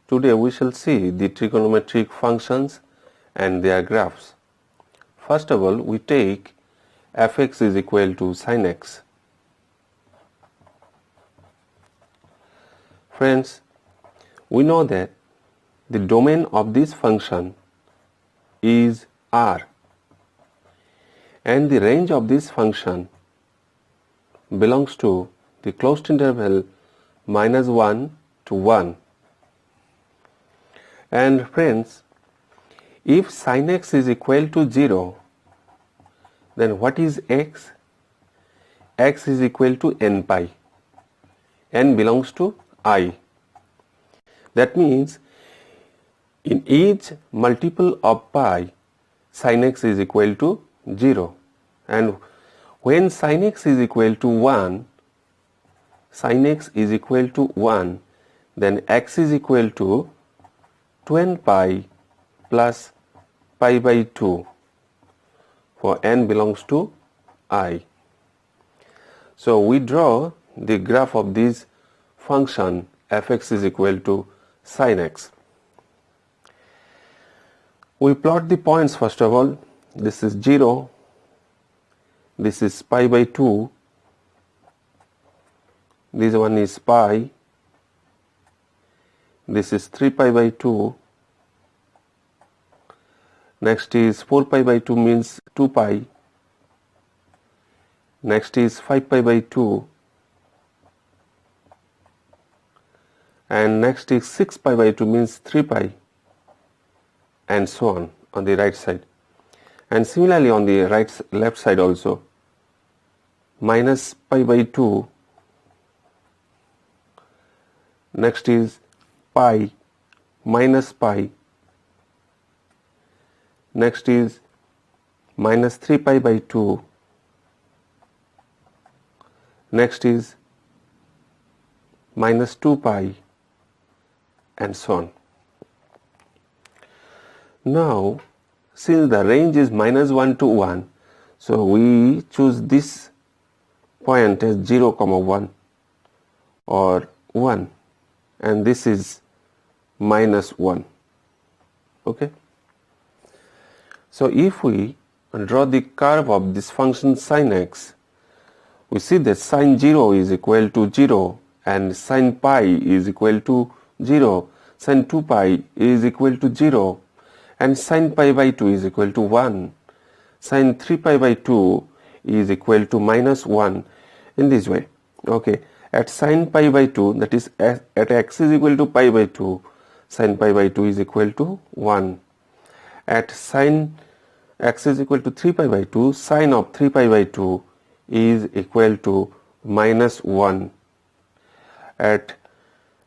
Today we shall see the trigonometric functions and their graphs. First of all, we take fx is equal to sin x. Friends, we know that the domain of this function is R and the range of this function belongs to the closed interval -1 to 1. And friends, if sin x is equal to 0, then what is x? X is equal to n pi. N belongs to I. That means in each multiple of pi, sin x is equal to 0. And when sin x is equal to 1, then x is equal to 2n pi plus pi by 2 for n belongs to I. So we draw the graph of this function fx is equal to sin x. We plot the points first of all. This is 0, this is pi by 2, this one is pi, this is 3 pi by 2, next is 4 pi by 2 means 2 pi, next is 5 pi by 2, and next is 6 pi by 2 means 3 pi, and so on the right side. And similarly on the left side also, minus pi by 2, next is pi, minus pi, next is minus 3 pi by 2, next is minus 2 pi, and so on. Now, since the range is -1 to 1, so we choose this point as 0, 1 or 1, and this is -1. Okay. So if we draw the curve of this function sin x, we see that sin 0 is equal to 0 and sin pi is equal to 0, sin 2 pi is equal to 0, and sin pi by 2 is equal to 1, sin 3 pi by 2 is equal to -1, in this way. Okay, at sin pi by 2, that is at x is equal to pi by 2, sin pi by 2 is equal to 1. At sin x is equal to 3 pi by 2, sin of 3 pi by 2 is equal to -1. At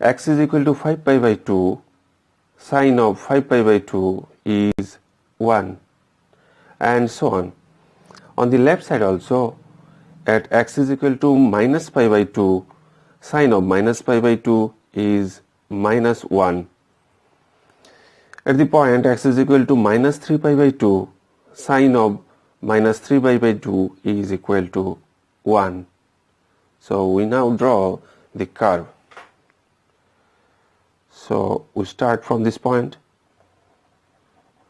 x is equal to 5 pi by 2, sin of 5 pi by 2 is 1, and so on. On the left side also, at x is equal to minus pi by 2, sin of minus pi by 2 is -1. At the point x is equal to minus 3 pi by 2, sin of minus 3 pi by 2 is equal to 1. So we now draw the curve. So we start from this point,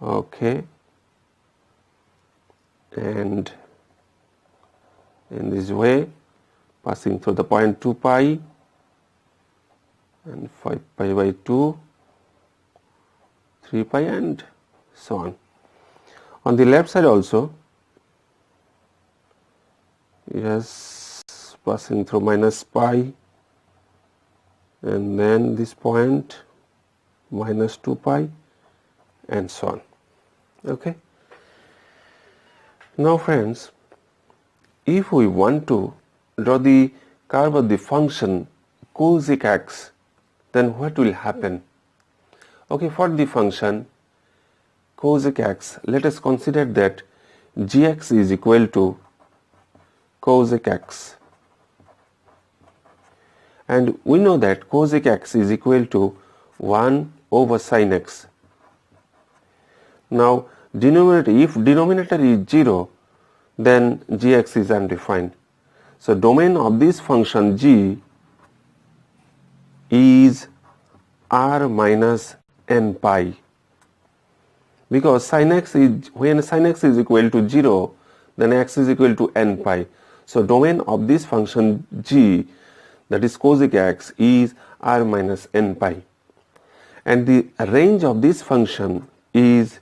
okay, and in this way, passing through the point 2 pi and 5 pi by 2, 3 pi, and so on. On the left side also, yes, passing through minus pi, and then this point minus 2 pi, and so on. Okay. Now friends, if we want to draw the curve of the function cosec x, then what will happen? Okay, for the function cosec x, let us consider that gx is equal to cosec x. And we know that cosec x is equal to 1 over sin x. Now, if denominator is 0, then gx is undefined. So, domain of this function g is r minus n pi, because sin x is, when sin x is equal to 0, then x is equal to n pi. So domain of this function g, that is cosec x, is r minus n pi, and the range of this function is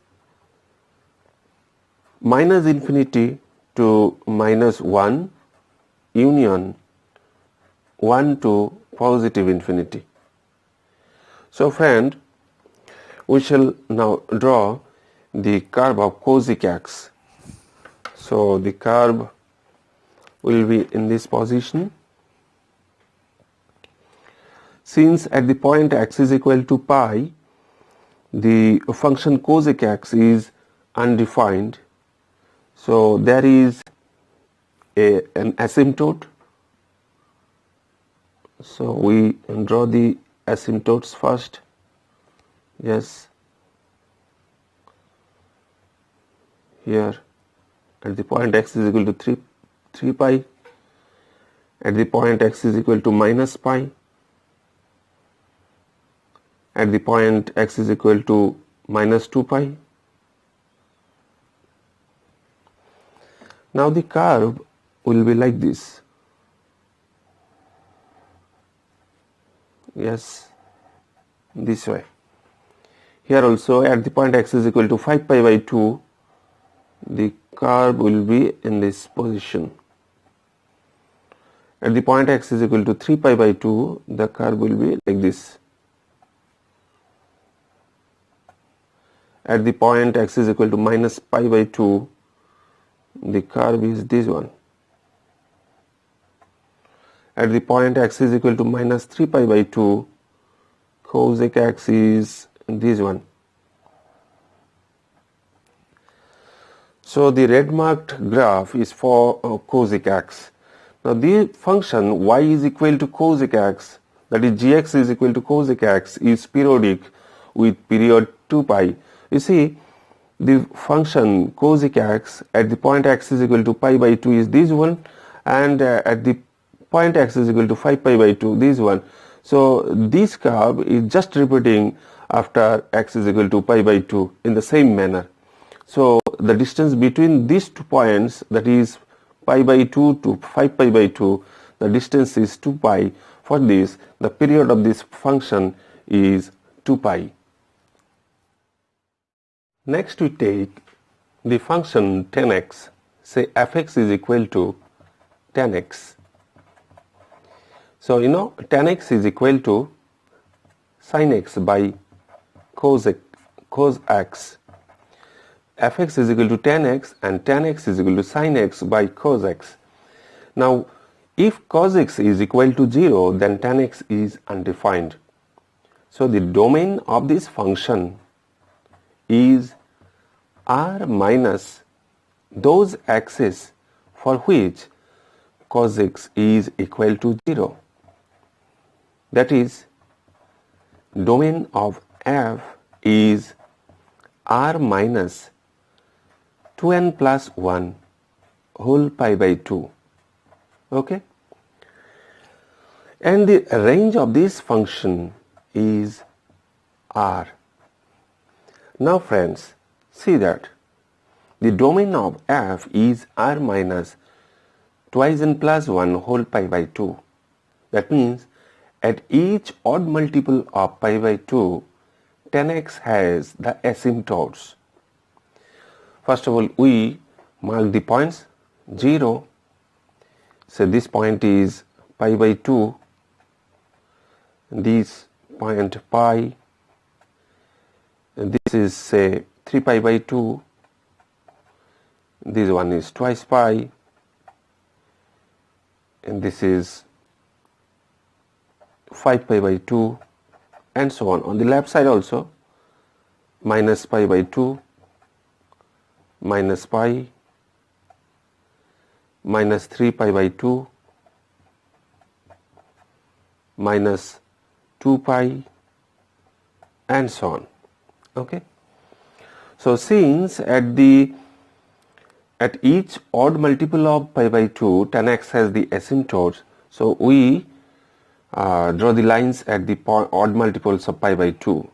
minus infinity to minus 1 union 1 to positive infinity. So friend, we shall now draw the curve of cosec x. So the curve will be in this position. Since at the point x is equal to pi, the function cosec x is undefined, so there is an asymptote. So we draw the asymptotes first. Yes, here at the point x is equal to 3 pi, at the point x is equal to minus pi, at the point x is equal to minus 2 pi. Now the curve will be like this. Yes, this way. Here also at the point x is equal to 5 pi by 2, the curve will be in this position. At the point x is equal to 3 pi by 2, the curve will be like this. At the point x is equal to minus pi by 2, the curve is this one. At the point x is equal to minus 3 pi by 2, cosec x is this one. So the red marked graph is for cosec x. Now the function y is equal to cosec x, that is gx is equal to cosec x, is periodic with period 2 pi. You see, the function cosec x at the point x is equal to pi by 2 is this one, and at the point x is equal to 5 pi by 2, this one. So this curve is just repeating after x is equal to pi by 2 in the same manner. So the distance between these 2 points, that is pi by 2 to 5 pi by 2, the distance is 2 pi. For this, the period of this function is 2 pi. Next we take the function 10x, say fx is equal to 10x. So you know 10x is equal to sin x by cos x. Fx is equal to 10x and 10x is equal to sin x by cos x. Now if cos x is equal to 0, then 10x is undefined. So the domain of this function is r minus those axes for which cos x is equal to 0. That is, domain of f is r minus 2n plus 1 whole pi by 2. Okay? And the range of this function is r. Now friends, see that the domain of f is r minus twice n plus 1 whole pi by 2. That means at each odd multiple of pi by 2, 10x has the asymptotes. First of all, we mark the points 0. So this point is pi by 2, this point pi, and this is say 3 pi by 2, this one is twice pi, and this is 5 pi by 2, and so on. On the left side also, minus pi by 2, minus pi, minus 3 pi by 2, minus 2 pi, and so on. Okay. So since at each odd multiple of pi by 2, 10x has the asymptotes, so we draw the lines at the odd multiples of pi by 2.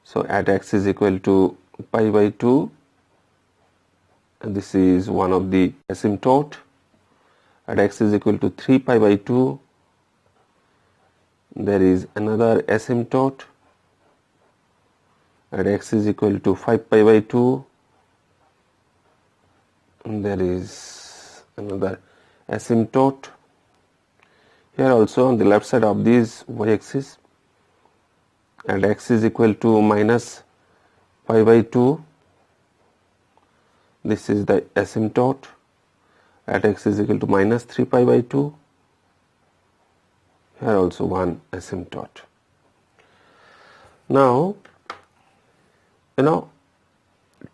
So at x is equal to pi by 2, and this is one of the asymptote. At x is equal to 3 pi by 2, there is another asymptote. At x is equal to 5 pi by 2, and there is another asymptote. Here also on the left side of this y-axis, at x is equal to minus pi by 2, this is the asymptote. At x is equal to minus 3 pi by 2, here also one asymptote. Now,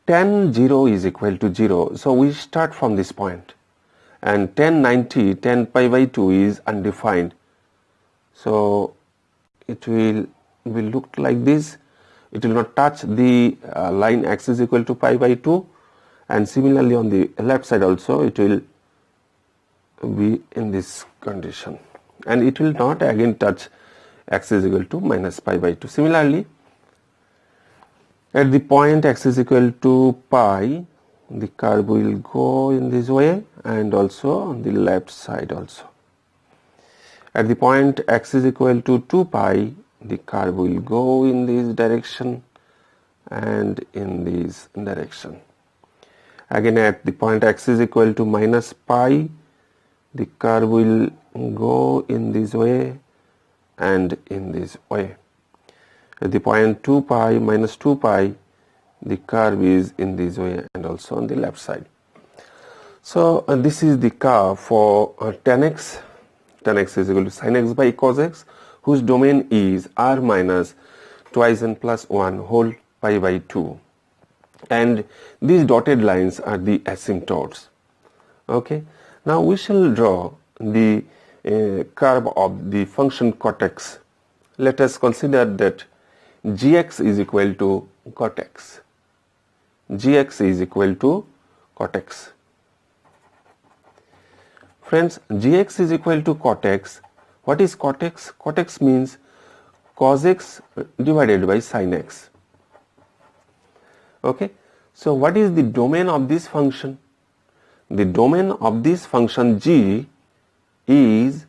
tan 0 is equal to 0, so we start from this point, and tan 90, tan pi by 2 is undefined, so it will look like this. It will not touch the line x is equal to pi by 2, and similarly on the left side also it will be in this condition, and it will not again touch x is equal to minus pi by 2. Similarly, at the point x is equal to pi, the curve will go in this way, and also on the left side also. At the point x is equal to 2 pi, the curve will go in this direction and in this direction. Again, at the point x is equal to minus pi, the curve will go in this way and in this way. At the point 2 pi minus 2 pi, the curve is in this way and also on the left side. So this is the curve for tan x. Tan x is equal to sin x by cos x, whose domain is r minus twice n plus 1 whole pi by 2. And these dotted lines are the asymptotes. Okay. Now we shall draw the curve of the function cot x. Let us consider that gx is equal to cot x. Gx is equal to cot x. Friends, gx is equal to cot x. What is cot x? Cot x means cos x divided by sin x. Okay. So what is the domain of this function? The domain of this function g is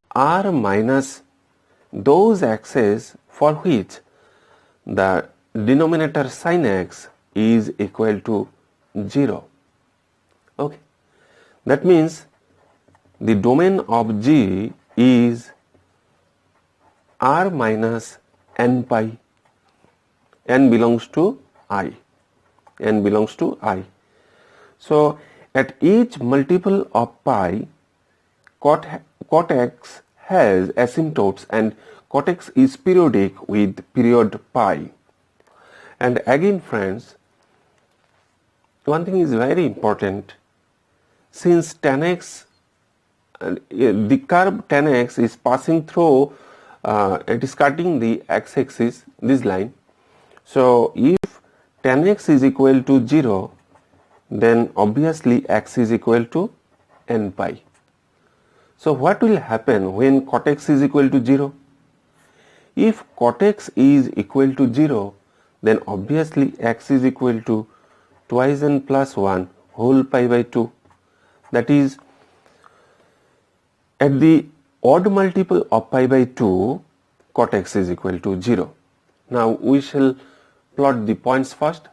r minus those x's for which the denominator sin x is equal to 0. Okay. That means the domain of g is r minus n pi. N belongs to I. N belongs to I. So at each multiple of pi, cot x has asymptotes, and cot x is periodic with period pi. And again, friends, one thing is very important. Since tan x, the curve tan x is passing through, it is cutting the x-axis, this line. So if tan x is equal to 0, then obviously x is equal to n pi. So what will happen when cot x is equal to 0? If cot x is equal to 0, then obviously x is equal to twice n plus 1 whole pi by 2. That is, at the odd multiple of pi by 2, cot x is equal to 0. Now we shall plot the points first.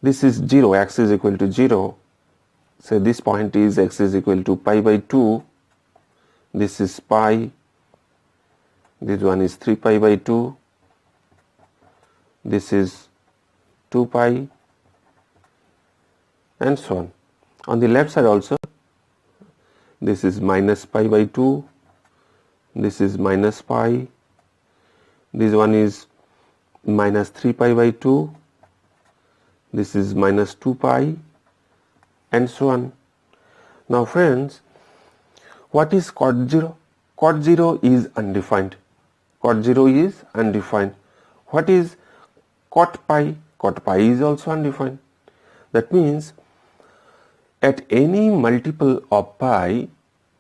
This is 0, x is equal to 0. So this point is x is equal to pi by 2. This is pi. This one is 3 pi by 2. This is 2 pi, and so on. On the left side also, this is minus pi by 2. This is minus pi. This one is minus 3 pi by 2. This is minus 2 pi, and so on. Now friends, what is cot 0? Cot 0 is undefined. Cot 0 is undefined. What is cot pi? Cot pi is also undefined. That means at any multiple of pi,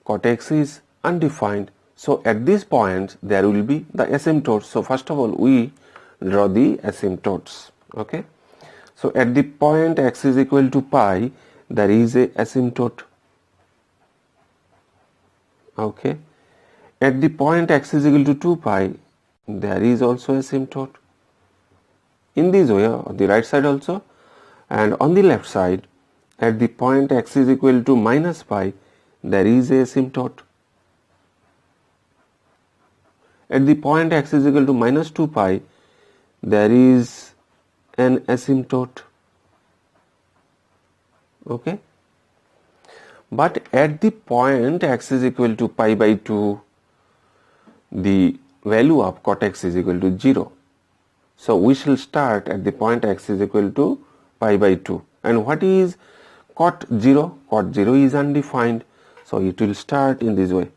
cot x is undefined. So at this point there will be the asymptotes. So first of all we draw the asymptotes. Okay. So at the point x is equal to pi, there is a asymptote. Okay. At the point x is equal to 2 pi, there is also asymptote. In this way, on the right side also, and on the left side, at the point x is equal to minus pi, there is a asymptote. At the point x is equal to minus 2 pi, there is an asymptote. Okay. But at the point x is equal to pi by 2, the value of cot x is equal to 0. So we shall start at the point x is equal to pi by 2. And what is cot 0? Cot 0 is undefined. So it will start in this way.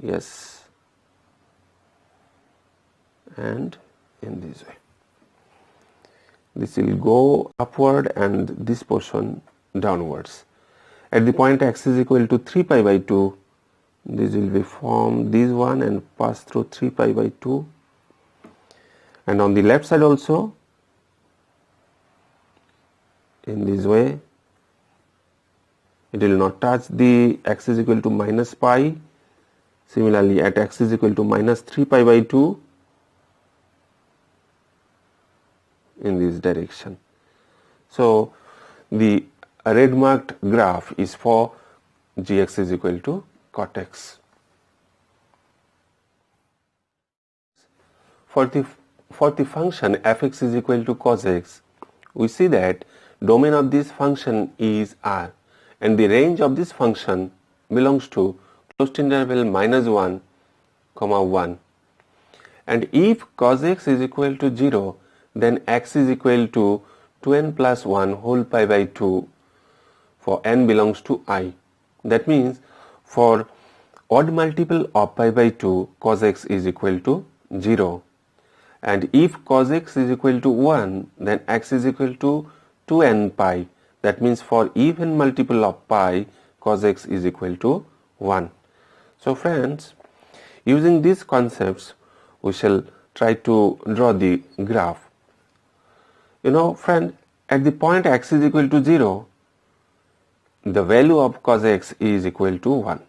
Yes. And in this way. This will go upward and this portion downwards. At the point x is equal to 3 pi by 2, this will be formed this one and pass through 3 pi by 2. And on the left side also, in this way, it will not touch the x is equal to minus pi. Similarly, at x is equal to minus 3 pi by 2, in this direction. So the red marked graph is for gx is equal to cot x. For the function fx is equal to cos x, we see that domain of this function is R and the range of this function belongs to closed interval minus 1, comma 1. And if cos x is equal to 0, then x is equal to 2n plus 1 whole pi by 2 for n belongs to I. That means for odd multiple of pi by 2, cos x is equal to 0. And if cos x is equal to 1, then x is equal to 2n pi. That means for even multiple of pi, cos x is equal to 1. So friends, using these concepts, we shall try to draw the graph. You know, friend, at the point x is equal to 0, the value of cos x is equal to 1.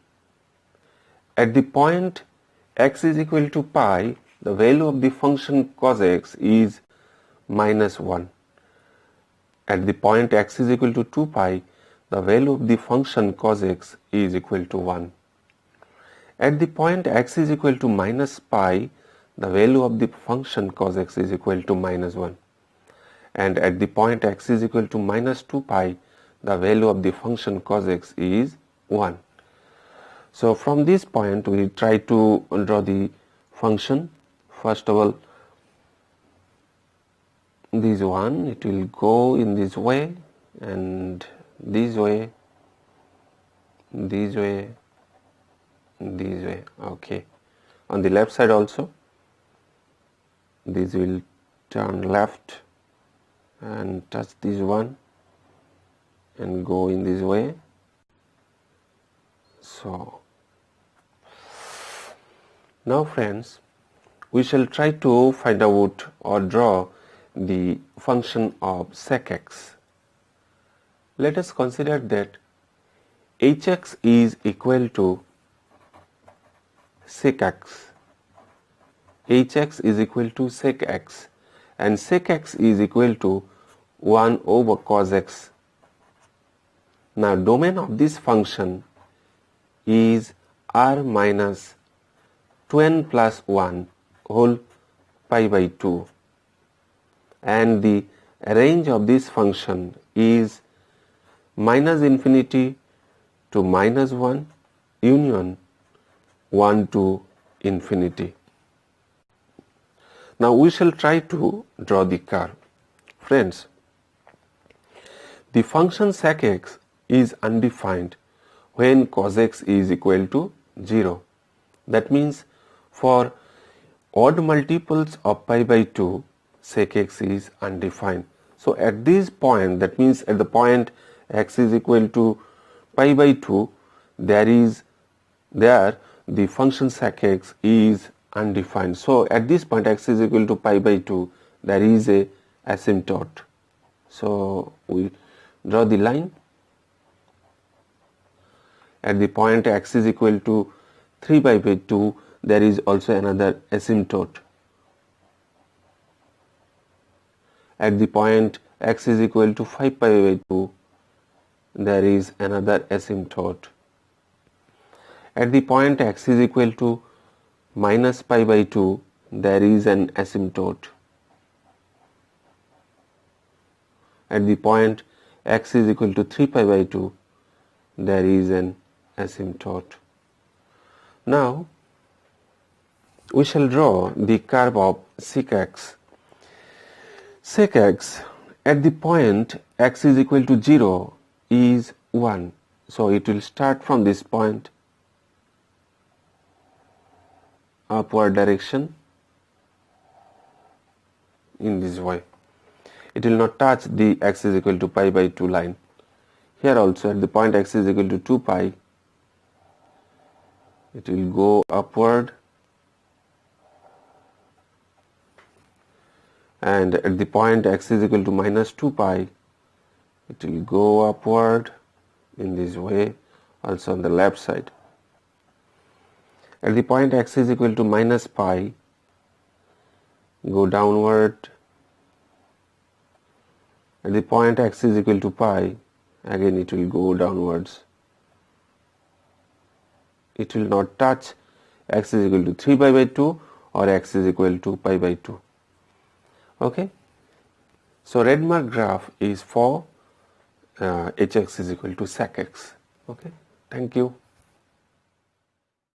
At the point x is equal to pi, the value of the function cos x is minus 1. At the point x is equal to 2 pi, the value of the function cos x is equal to 1. At the point x is equal to minus pi, the value of the function cos x is equal to minus 1. And at the point x is equal to minus 2 pi, the value of the function cos x is 1. So from this point we try to draw the function. First of all, this one, it will go in this way and this way, this way, this way. Okay. On the left side also, this will turn left and touch this one and go in this way. So now friends, we shall try to find out or draw the function of sec x. Let us consider that hx is equal to sec x. Hx is equal to sec x and sec x is equal to 1 over cos x. Now domain of this function is r minus 2n plus 1 whole pi by 2 and the range of this function is minus infinity to minus 1 union 1 to infinity. Now we shall try to draw the curve. Friends, the function sec x is undefined when cos x is equal to 0. That means for odd multiples of pi by 2, sec x is undefined. So at this point, that means at the point x is equal to pi by 2, there the function sec x is undefined. So at this point x is equal to pi by 2, there is a asymptote. So we draw the line. At the point x is equal to 3 pi by 2, there is also another asymptote. At the point x is equal to 5 pi by 2, there is another asymptote. At the point x is equal to minus pi by 2, there is an asymptote. At the point x is equal to 3 pi by 2, there is an asymptote. Now we shall draw the curve of sec x. Sec x at the point x is equal to 0 is 1. So it will start from this point, upward direction, in this way. It will not touch the x is equal to pi by 2 line. Here also at the point x is equal to 2 pi, it will go upward, and at the point x is equal to minus 2 pi, it will go upward in this way, also on the left side. At the point x is equal to minus pi, go downward. At the point x is equal to pi, again it will go downwards. It will not touch x is equal to 3 pi by 2 or x is equal to pi by 2. Okay. So red mark graph is for hx is equal to sec x. Okay. Thank you.